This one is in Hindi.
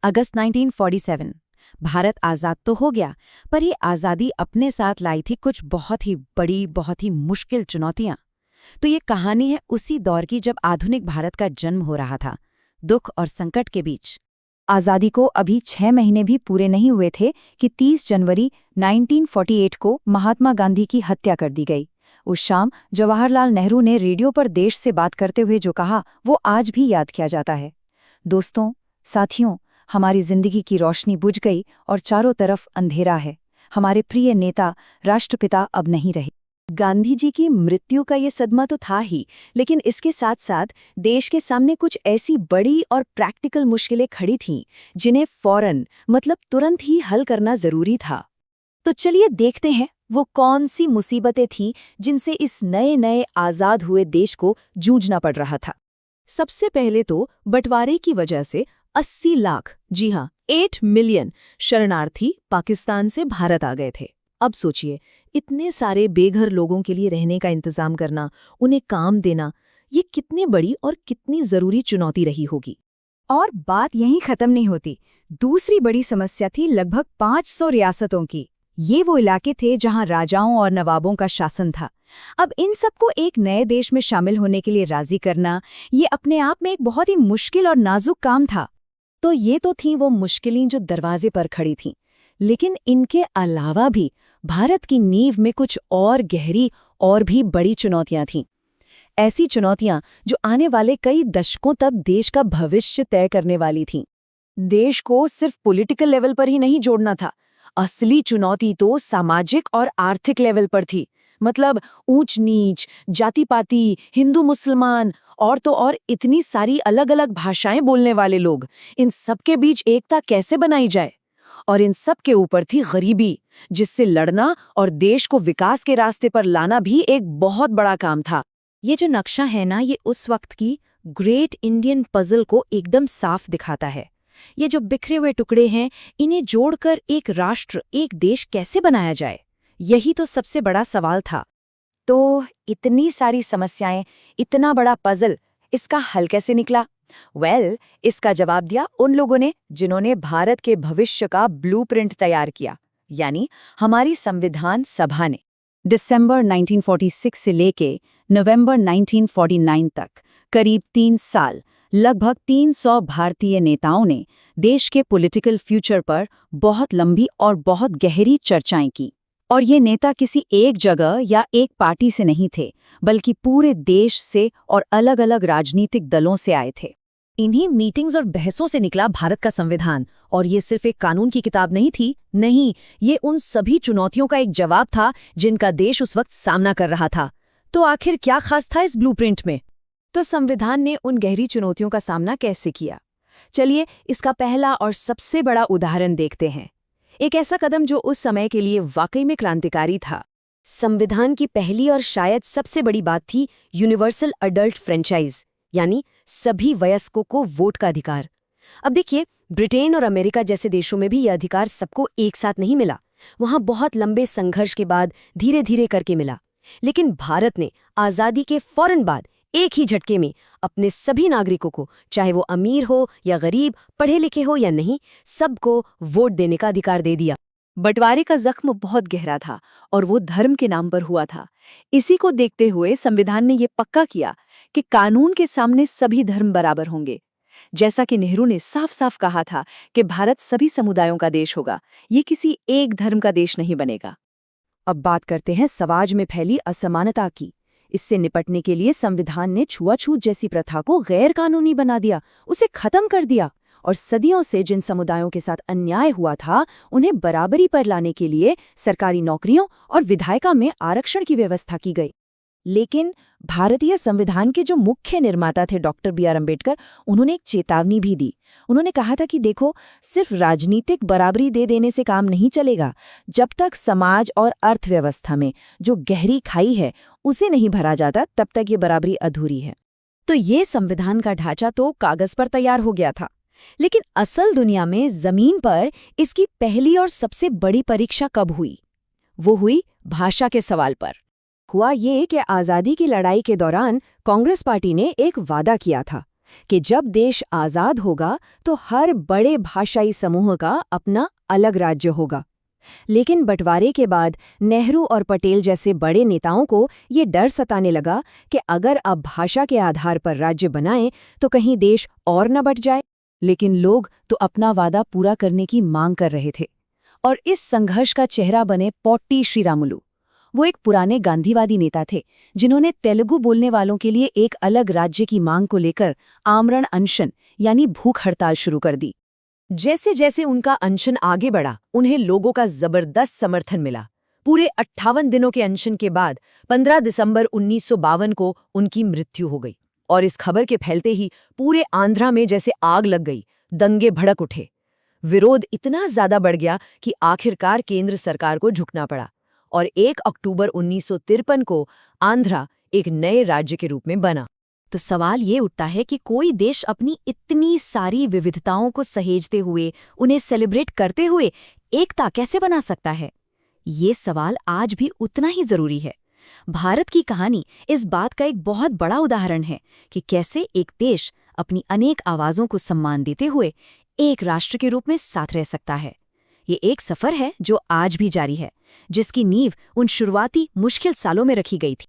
अगस्त 1947। भारत आज़ाद तो हो गया, पर ये आज़ादी अपने साथ लाई थी कुछ बहुत ही बड़ी, बहुत ही मुश्किल चुनौतियां। तो ये कहानी है उसी दौर की जब आधुनिक भारत का जन्म हो रहा था, दुख और संकट के बीच। आज़ादी को अभी 6 महीने भी पूरे नहीं हुए थे कि 30 जनवरी 1948 को महात्मा गांधी की हत्या कर दी गई। उस शाम जवाहरलाल नेहरू ने रेडियो पर देश से बात करते हुए जो कहा, वो आज भी याद किया जाता है। दोस्तों, साथियों, हमारी जिंदगी की रोशनी बुझ गई और चारों तरफ अंधेरा है। हमारे प्रिय नेता, राष्ट्रपिता अब नहीं रहे। गांधी जी की मृत्यु का ये सदमा तो था ही, लेकिन इसके साथ साथ देश के सामने कुछ ऐसी बड़ी और प्रैक्टिकल मुश्किलें खड़ी थीं, जिन्हें फौरन मतलब तुरंत ही हल करना जरूरी था। तो चलिए देखते हैं वो कौन सी मुसीबतें थीं जिनसे इस नए नए आज़ाद हुए देश को जूझना पड़ रहा था। सबसे पहले तो बंटवारे की वजह से 80 लाख, जी हाँ 8 मिलियन शरणार्थी पाकिस्तान से भारत आ गए थे। अब सोचिए, इतने सारे बेघर लोगों के लिए रहने का इंतजाम करना, उन्हें काम देना, ये कितनी बड़ी और कितनी जरूरी चुनौती रही होगी। और बात यहीं खत्म नहीं होती। दूसरी बड़ी समस्या थी लगभग 500 रियासतों की। ये वो इलाके थे जहां राजाओं और नवाबों का शासन था। अब इन सबको एक नए देश में शामिल होने के लिए राजी करना, ये अपने आप में एक बहुत ही मुश्किल और नाजुक काम था। तो ये तो थीं वो मुश्किलें जो दरवाजे पर खड़ी थीं, लेकिन इनके अलावा भी भारत की नींव में कुछ और गहरी और भी बड़ी चुनौतियां थीं। ऐसी चुनौतियां जो आने वाले कई दशकों तक देश का भविष्य तय करने वाली थीं। देश को सिर्फ पॉलिटिकल लेवल पर ही नहीं जोड़ना था, असली चुनौती तो सामाजिक और आर्थिक लेवल पर थी। मतलब ऊंच नीच, जाति पाति, हिंदू मुसलमान और तो और इतनी सारी अलग अलग भाषाएं बोलने वाले लोग, इन सबके बीच एकता कैसे बनाई जाए। और इन सब के ऊपर थी गरीबी, जिससे लड़ना और देश को विकास के रास्ते पर लाना भी एक बहुत बड़ा काम था। ये जो नक्शा है ना, ये उस वक्त की ग्रेट इंडियन पजल को एकदम साफ दिखाता है। ये जो बिखरे हुए टुकड़े हैं, इन्हें जोड़कर एक राष्ट्र, एक देश कैसे बनाया जाए, यही तो सबसे बड़ा सवाल था। तो इतनी सारी समस्याएं, इतना बड़ा पजल, इसका हल कैसे निकला? इसका जवाब दिया उन लोगों ने जिन्होंने भारत के भविष्य का ब्लूप्रिंट तैयार किया, यानी हमारी संविधान सभा ने। दिसंबर 1946 से लेके नवंबर 1949 तक करीब 3 साल लगभग 300 भारतीय नेताओं ने देश के पॉलिटिकल फ्यूचर पर बहुत लंबी और बहुत गहरी चर्चाएं की। और ये नेता किसी एक जगह या एक पार्टी से नहीं थे, बल्कि पूरे देश से और अलग-अलग राजनीतिक दलों से आए थे। इन्हीं मीटिंग्स और बहसों से निकला भारत का संविधान। और ये सिर्फ एक कानून की किताब नहीं थी, नहीं, ये उन सभी चुनौतियों का एक जवाब था जिनका देश उस वक्त सामना कर रहा था। तो आखिर क्या खास था इस ब्लूप्रिंट में? तो संविधान ने उन गहरी चुनौतियों का सामना कैसे किया? चलिए इसका पहला और सबसे बड़ा उदाहरण देखते हैं। एक ऐसा कदम जो उस समय के लिए वाकई में क्रांतिकारी था। संविधान की पहली और शायद सबसे बड़ी बात थी यूनिवर्सल अडल्ट फ्रेंचाइज, यानी सभी वयस्कों को वोट का अधिकार। अब देखिए, ब्रिटेन और अमेरिका जैसे देशों में भी यह अधिकार सबको एक साथ नहीं मिला। वहां बहुत लंबे संघर्ष के बाद धीरे धीरे करके मिला। लेकिन भारत ने आज़ादी के फौरन बाद एक ही झटके में अपने सभी नागरिकों को, चाहे वो अमीर हो या गरीब, पढ़े लिखे हो या नहीं, सबको वोट देने का अधिकार दे दिया। बंटवारे का जख्म बहुत गहरा था और वो धर्म के नाम पर हुआ था। इसी को देखते हुए संविधान ने ये पक्का किया कि कानून के सामने सभी धर्म बराबर होंगे। जैसा कि नेहरू ने साफ साफ कहा था कि भारत सभी समुदायों का देश होगा, ये किसी एक धर्म का देश नहीं बनेगा। अब बात करते हैं समाज में फैली असमानता की। इससे निपटने के लिए संविधान ने छुआछूत जैसी प्रथा को गैर कानूनी बना दिया, उसे खत्म कर दिया। और सदियों से जिन समुदायों के साथ अन्याय हुआ था, उन्हें बराबरी पर लाने के लिए सरकारी नौकरियों और विधायिका में आरक्षण की व्यवस्था की गई। लेकिन भारतीय संविधान के जो मुख्य निर्माता थे डॉक्टर बी.आर. अम्बेडकर, उन्होंने एक चेतावनी भी दी। उन्होंने कहा था कि देखो, सिर्फ राजनीतिक बराबरी दे देने से काम नहीं चलेगा। जब तक समाज और अर्थव्यवस्था में जो गहरी खाई है उसे नहीं भरा जाता, तब तक ये बराबरी अधूरी है। तो ये संविधान का ढांचा तो कागज पर तैयार हो गया था, लेकिन असल दुनिया में जमीन पर इसकी पहली और सबसे बड़ी परीक्षा कब हुई? वो हुई भाषा के सवाल पर। हुआ ये कि आज़ादी की लड़ाई के दौरान कांग्रेस पार्टी ने एक वादा किया था। कि जब देश आज़ाद होगा तो हर बड़े भाषाई समूह का अपना अलग राज्य होगा। लेकिन बंटवारे के बाद नेहरू और पटेल जैसे बड़े नेताओं को ये डर सताने लगा कि अगर अब भाषा के आधार पर राज्य बनाएं तो कहीं देश और न बँट जाए। लेकिन लोग तो अपना वादा पूरा करने की मांग कर रहे थे, और इस संघर्ष का चेहरा बने पोट्टी श्रीरामुलु। वो एक पुराने गांधीवादी नेता थे जिन्होंने तेलुगु बोलने वालों के लिए एक अलग राज्य की मांग को लेकर आमरण अनशन यानी भूख हड़ताल शुरू कर दी। जैसे जैसे उनका अनशन आगे बढ़ा, उन्हें लोगों का जबरदस्त समर्थन मिला। पूरे 58 दिनों के अनशन के बाद 15 दिसंबर 1952 को उनकी मृत्यु हो गई, और इस खबर के फैलते ही पूरे आंध्रा में जैसे आग लग गई। दंगे भड़क उठे। विरोध इतना ज्यादा बढ़ गया कि आखिरकार केंद्र सरकार को झुकना पड़ा, और 1 अक्टूबर 1953 को आंध्रा एक नए राज्य के रूप में बना। तो सवाल ये उठता है कि कोई देश अपनी इतनी सारी विविधताओं को सहेजते हुए, उन्हें सेलिब्रेट करते हुए एकता कैसे बना सकता है? ये सवाल आज भी उतना ही जरूरी है। भारत की कहानी इस बात का एक बहुत बड़ा उदाहरण है कि कैसे एक देश अपनी अनेक आवाज़ों को सम्मान देते हुए एक राष्ट्र के रूप में साथ रह सकता है। ये एक सफ़र है जो आज भी जारी है, जिसकी नींव उन शुरुआती मुश्किल सालों में रखी गई थी।